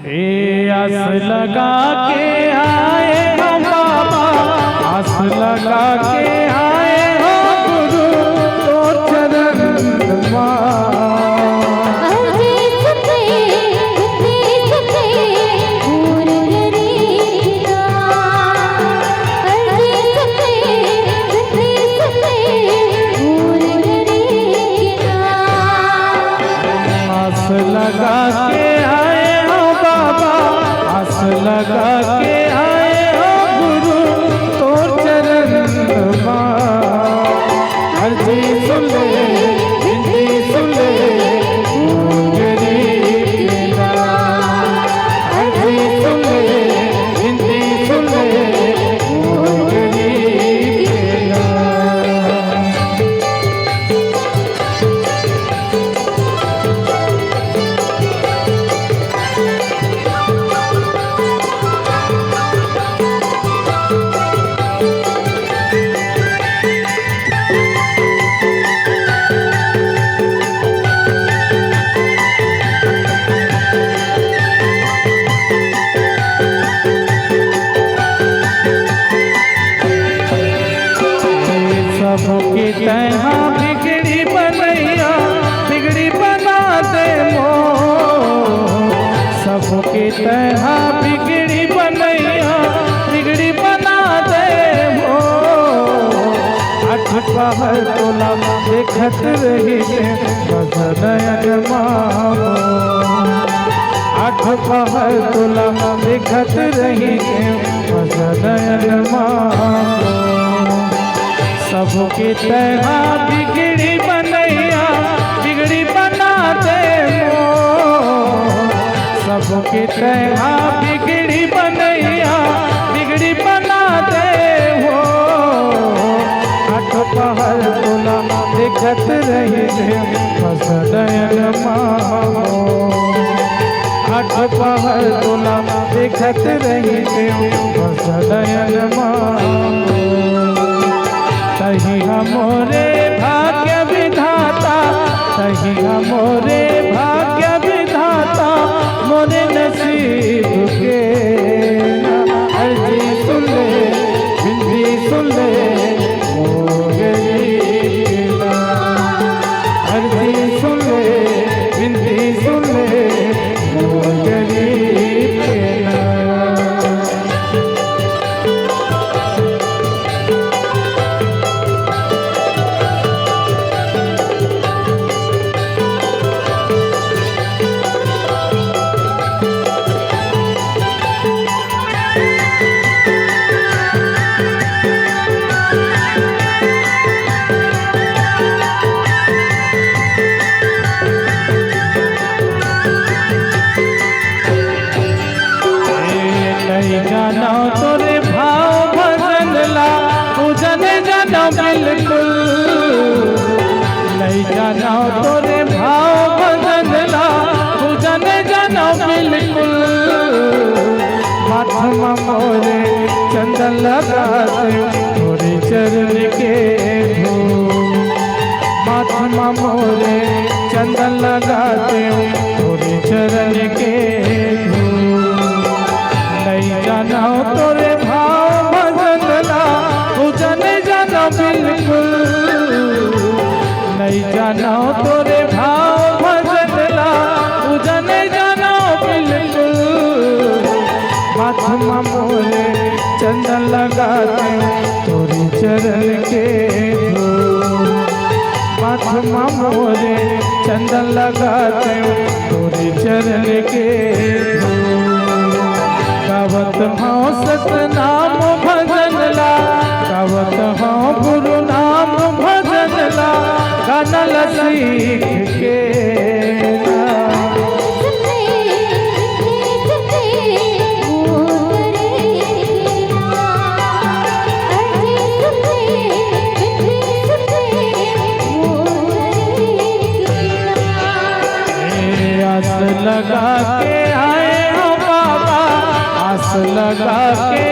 ए आस लगा के आए हो बाबा, आस लगा के आए हो गुरु तो चरण लगा के आए हो बाबा, आस लगा के आए हो गुरु तो चरण अर्जी सुन ले, विनती सुन ले, गरीब के नाम अर्जी सुन ले, विनती सुन ले, गरीब के नाम। सबकी तरह बिगड़ी बनैया, बिगड़ी बना दे मोर। सबकी तरह बिगड़ी बनैया, बिगड़ी बना दे मोर। अठ पहर तोला देखत रही नयन मामो, अठ पहर तोला देखत रही नयन मामो। सबकी तरह बिगड़ी बनैया, बिगड़ी बना दे मोर। सबकी तरह बिगड़ी बनैया, बिगड़ी बना दे हो। अठ पहर तोला देखत रही नयन मामो, अठ पहर तोला देखत रही नयन मामो। तही हमोरे भाग्य विधाता, तही हमोरे भाग्य विधाता, मोरे नसीब के अर्जी सुन ले, विनती सुन ले, ओ गरीब के नाम अर्जी सुन ले, विनती सुन ले, ओ गरीब के नाम। जाना तोरे भाव भजन ला, पूजन जाना बिल्कुल नहीं। जाना तोरे भाव भजन ला, पूजन जाना बिल्कुल। माथा मोरे चंदन लगा दे तोरे चरण के धूल, माथा मोरे चंदन लगा दे तोरे चरण के धूल। नहीं जाना तोरे भाव भजन ला, पूजन जाना बिल्कुल नहीं। जाना तोरे भाव भजन ला, पूजन जाना बिल्कुल। माथा मोरे चंदन लगाते तोरे चरण के धूल, माथा मोरे चंदन लगाते तोरे चरण के धूल। गावत हाँ सतनाम भजन ला, गावत हाँ गुरु नाम भजन ला, गाना ला सीख के आस लगा के आए हो बाबा, आस लगा के